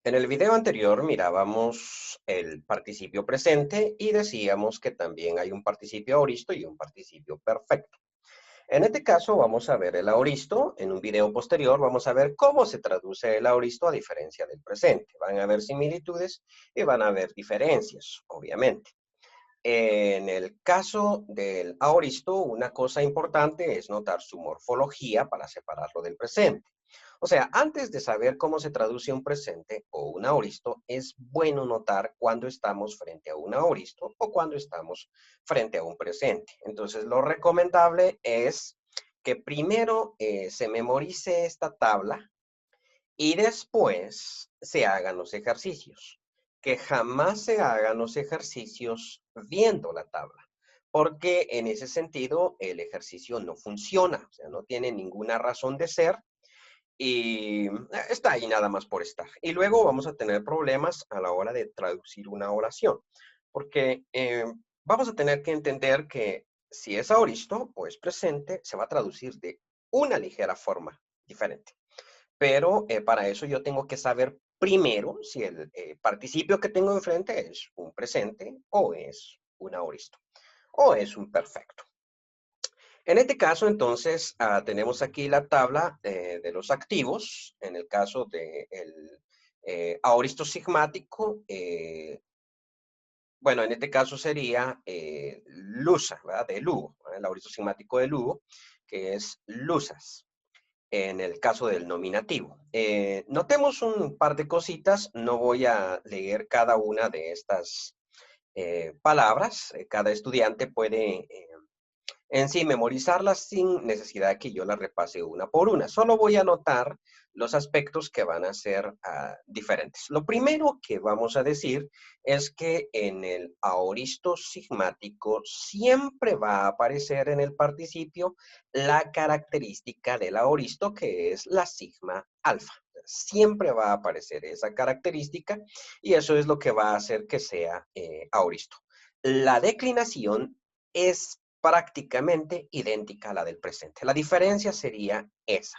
En el video anterior mirábamos el participio presente y decíamos que también hay un participio aoristo y un participio perfecto. En este caso vamos a ver el aoristo. En un video posterior vamos a ver cómo se traduce el aoristo a diferencia del presente. Van a haber similitudes y van a haber diferencias, obviamente. En el caso del aoristo, una cosa importante es notar su morfología para separarlo del presente. O sea, antes de saber cómo se traduce un presente o un aoristo, es bueno notar cuándo estamos frente a un aoristo o cuando estamos frente a un presente. Entonces, lo recomendable es que primero se memorice esta tabla y después se hagan los ejercicios. Que jamás se hagan los ejercicios viendo la tabla, porque en ese sentido el ejercicio no funciona, o sea, no tiene ninguna razón de ser y está ahí nada más por estar. Y luego vamos a tener problemas a la hora de traducir una oración, porque vamos a tener que entender que si es aoristo o es presente, se va a traducir de una ligera forma diferente. Pero para eso yo tengo que saber primero si el participio que tengo enfrente es un presente o es un aoristo o es un perfecto. En este caso, entonces, tenemos aquí la tabla de los activos. En el caso del aoristo sigmático, bueno, en este caso sería Lusa, ¿verdad? De Lugo, ¿verdad? El aoristo sigmático de Lugo, que es Lusas en el caso del nominativo. Notemos un par de cositas, no voy a leer cada una de estas palabras, cada estudiante puede en sí memorizarlas sin necesidad de que yo las repase una por una. Solo voy a anotar los aspectos que van a ser diferentes. Lo primero que vamos a decir es que en el aoristo sigmático siempre va a aparecer en el participio la característica del aoristo que es la sigma alfa. Siempre va a aparecer esa característica y eso es lo que va a hacer que sea aoristo. La declinación es prácticamente idéntica a la del presente. La diferencia sería esa,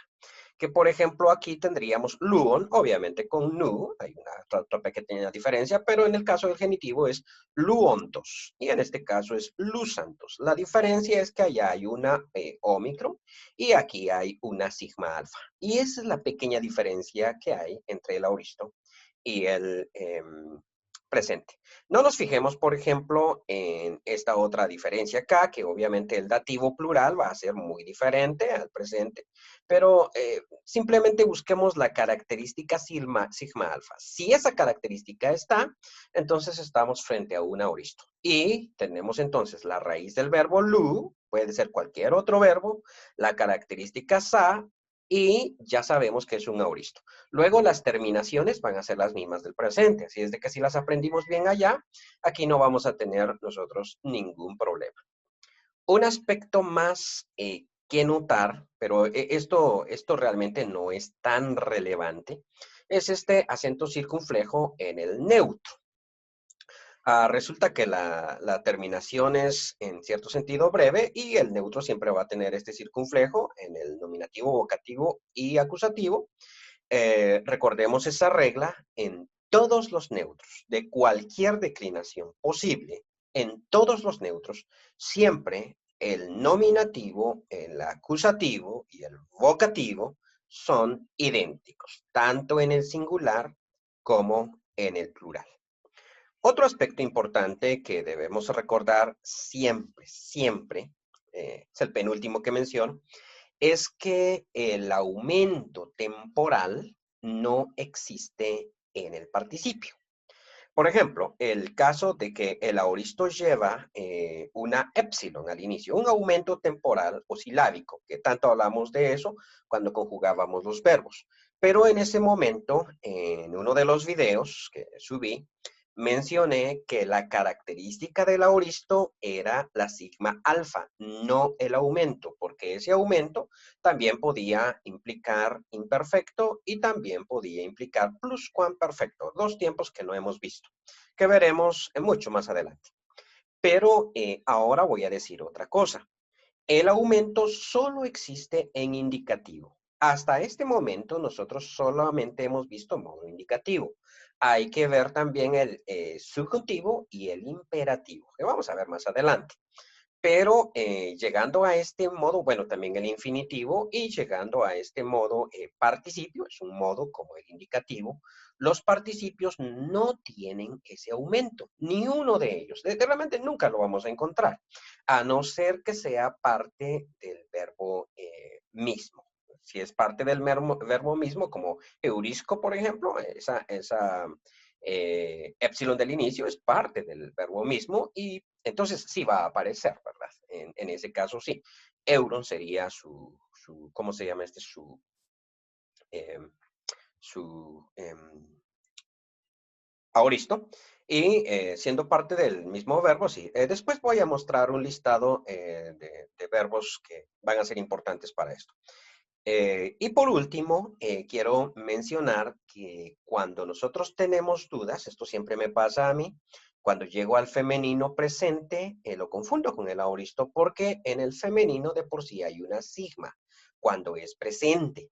que por ejemplo aquí tendríamos luon, obviamente con nu, hay una otra pequeña diferencia, pero en el caso del genitivo es luontos y en este caso es lusantos. La diferencia es que allá hay una ómicron y aquí hay una sigma alfa. Y esa es la pequeña diferencia que hay entre el aoristo y el presente. No nos fijemos, por ejemplo, en esta otra diferencia acá, que obviamente el dativo plural va a ser muy diferente al presente, pero simplemente busquemos la característica sigma alfa. Si esa característica está, entonces estamos frente a un aoristo. Y tenemos entonces la raíz del verbo lu, puede ser cualquier otro verbo, la característica sa, y ya sabemos que es un aoristo. Luego las terminaciones van a ser las mismas del presente, así es de que si las aprendimos bien allá, aquí no vamos a tener nosotros ningún problema. Un aspecto más que notar, pero esto realmente no es tan relevante, es este acento circunflejo en el neutro. Resulta que la terminación es en cierto sentido breve y el neutro siempre va a tener este circunflejo en el nominativo, vocativo y acusativo. Recordemos esa regla en todos los neutros, de cualquier declinación posible, en todos los neutros, siempre el nominativo, el acusativo y el vocativo son idénticos, tanto en el singular como en el plural. Otro aspecto importante que debemos recordar siempre, siempre, es el penúltimo que menciono, es que el aumento temporal no existe en el participio. Por ejemplo, el caso de que el aoristo lleva una épsilon al inicio, un aumento temporal o silábico, que tanto hablamos de eso cuando conjugábamos los verbos. Pero en ese momento, en uno de los videos que subí, mencioné que la característica del aoristo era la sigma alfa, no el aumento, porque ese aumento también podía implicar imperfecto y también podía implicar pluscuamperfecto, dos tiempos que no hemos visto, que veremos mucho más adelante. Pero ahora voy a decir otra cosa. El aumento solo existe en indicativo. hasta este momento nosotros solamente hemos visto modo indicativo. Hay que ver también el subjuntivo y el imperativo, que vamos a ver más adelante. Pero llegando a este modo, bueno, también el infinitivo y llegando a este modo participio, es un modo como el indicativo, los participios no tienen ese aumento, ni uno de ellos. Realmente nunca lo vamos a encontrar, a no ser que sea parte del verbo mismo. Si es parte del verbo mismo, como eurisco, por ejemplo, esa épsilon del inicio es parte del verbo mismo y entonces sí va a aparecer, ¿verdad? En ese caso sí. Euron sería ¿cómo se llama este? Eh, su aoristo. Y siendo parte del mismo verbo, sí. Después voy a mostrar un listado de verbos que van a ser importantes para esto. Y por último, quiero mencionar que cuando nosotros tenemos dudas, esto siempre me pasa a mí, cuando llego al femenino presente, lo confundo con el aoristo porque en el femenino de por sí hay una sigma cuando es presente.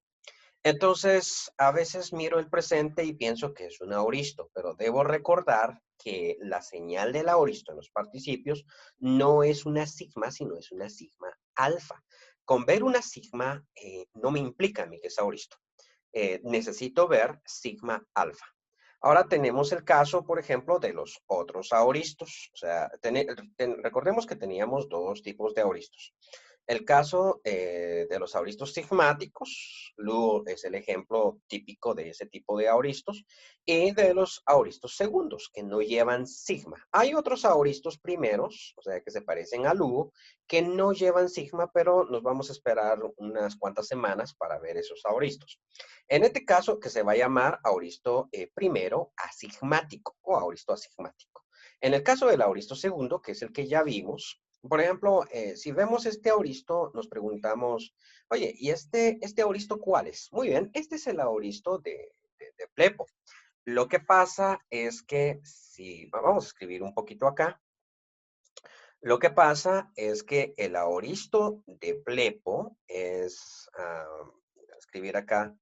Entonces, a veces miro el presente y pienso que es un aoristo, pero debo recordar que la señal del aoristo en los participios no es una sigma, sino es una sigma alfa. Con ver una sigma no me implica a mí que es aoristo. Necesito ver sigma alfa. Ahora tenemos el caso, por ejemplo, de los otros aoristos. O sea, recordemos que teníamos dos tipos de aoristos. El caso de los aoristos sigmáticos, Lu es el ejemplo típico de ese tipo de aoristos, y de los aoristos segundos, que no llevan sigma. Hay otros aoristos primeros, o sea, que se parecen a Lu, que no llevan sigma, pero nos vamos a esperar unas cuantas semanas para ver esos aoristos. En este caso, que se va a llamar aoristo primero asigmático o aoristo asigmático. En el caso del aoristo segundo, que es el que ya vimos, por ejemplo, si vemos este aoristo, nos preguntamos, oye, ¿y este aoristo cuál es? Muy bien, este es el aoristo de Plepo. Lo que pasa es que si vamos a escribir un poquito acá, lo que pasa es que el aoristo de Plepo es, escribir acá,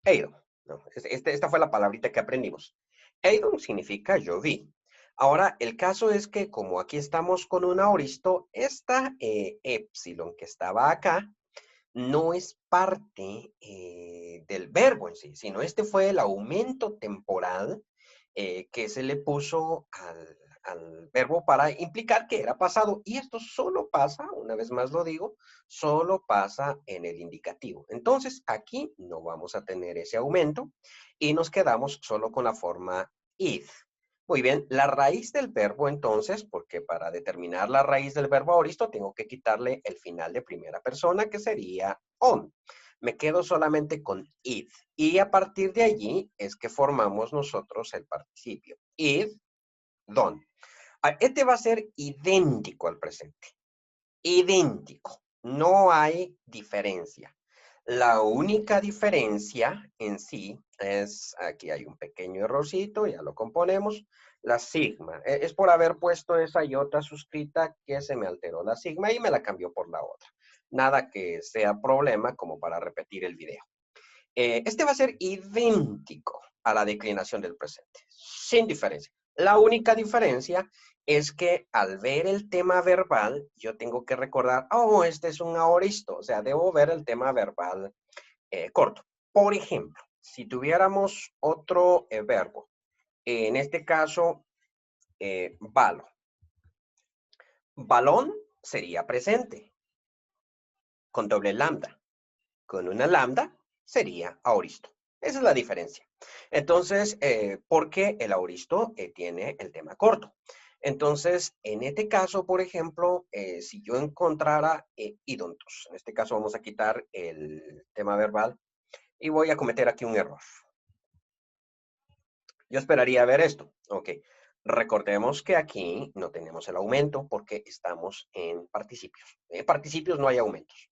Eidon. ¿No? Esta fue la palabrita que aprendimos. Eidon significa yo vi. Ahora, el caso es que como aquí estamos con un aoristo, esta epsilon que estaba acá no es parte del verbo en sí, sino este fue el aumento temporal que se le puso al verbo para implicar que era pasado. Y esto solo pasa, una vez más lo digo, solo pasa en el indicativo. Entonces, aquí no vamos a tener ese aumento y nos quedamos solo con la forma id. Muy bien, la raíz del verbo entonces, porque para determinar la raíz del verbo aoristo tengo que quitarle el final de primera persona que sería on. Me quedo solamente con id. Y a partir de allí es que formamos nosotros el participio. Id, don. Este va a ser idéntico al presente. Idéntico. No hay diferencia. La única diferencia en sí es, aquí hay un pequeño errorcito, ya lo componemos, la sigma. Es por haber puesto esa iota suscrita que se me alteró la sigma y me la cambió por la otra. Nada que sea problema como para repetir el video. Este va a ser idéntico a la declinación del presente, sin diferencia. La única diferencia es que al ver el tema verbal, yo tengo que recordar, oh, este es un aoristo, o sea, debo ver el tema verbal corto. Por ejemplo, si tuviéramos otro verbo, en este caso, balo. Balón sería presente, con doble lambda. Con una lambda sería aoristo. Esa es la diferencia. Entonces, porque el aoristo tiene el tema corto. Entonces, en este caso, por ejemplo, si yo encontrara idontos, en este caso vamos a quitar el tema verbal y voy a cometer aquí un error. Yo esperaría ver esto. Ok. Recordemos que aquí no tenemos el aumento porque estamos en participios. En participios no hay aumentos.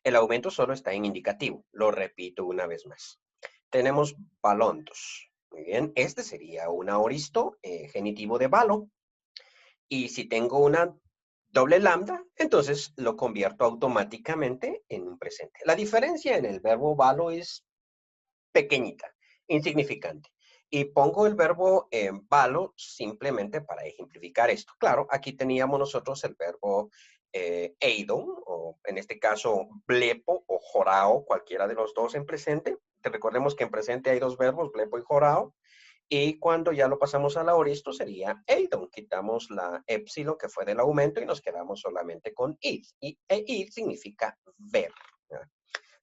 El aumento solo está en indicativo. Lo repito una vez más. Tenemos balontos. Muy bien, este sería un aoristo genitivo de balo. Y si tengo una doble lambda, entonces lo convierto automáticamente en un presente. La diferencia en el verbo valo es pequeñita, insignificante. Y pongo el verbo valo simplemente para ejemplificar esto. Claro, aquí teníamos nosotros el verbo eidon, o en este caso blepo o jorao, cualquiera de los dos en presente. Te recordemos que en presente hay dos verbos, blepo y jorao. Y cuando ya lo pasamos al aoristo sería eidon. Quitamos la épsilon que fue del aumento y nos quedamos solamente con id. Y id significa ver. ¿Verdad?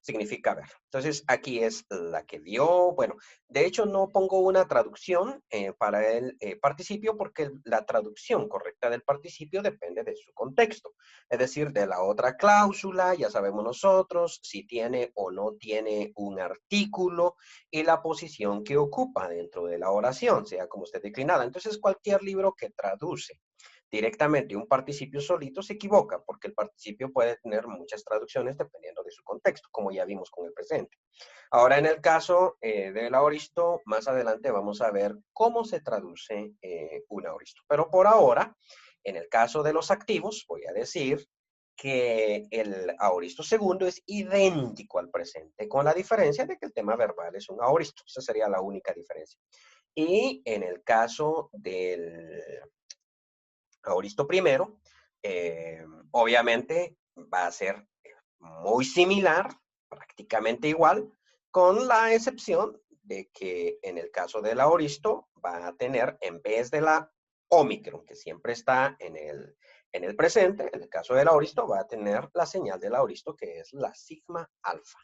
Significa ver. Entonces, aquí es la que dio. Bueno, de hecho no pongo una traducción para el participio porque la traducción correcta del participio depende de su contexto. Es decir, de la otra cláusula, ya sabemos nosotros si tiene o no tiene un artículo y la posición que ocupa dentro de la oración, sea como esté declinada. Entonces, cualquier libro que traduce directamente un participio solito se equivoca, porque el participio puede tener muchas traducciones dependiendo de su contexto, como ya vimos con el presente. Ahora, en el caso del aoristo, más adelante vamos a ver cómo se traduce un aoristo. Pero por ahora, en el caso de los activos, voy a decir que el aoristo segundo es idéntico al presente, con la diferencia de que el tema verbal es un aoristo. Esa sería la única diferencia. Y en el caso del aoristo primero, obviamente va a ser muy similar, prácticamente igual, con la excepción de que en el caso del aoristo va a tener, en vez de la Omicron, que siempre está en el presente, en el caso del aoristo va a tener la señal del aoristo, que es la sigma alfa.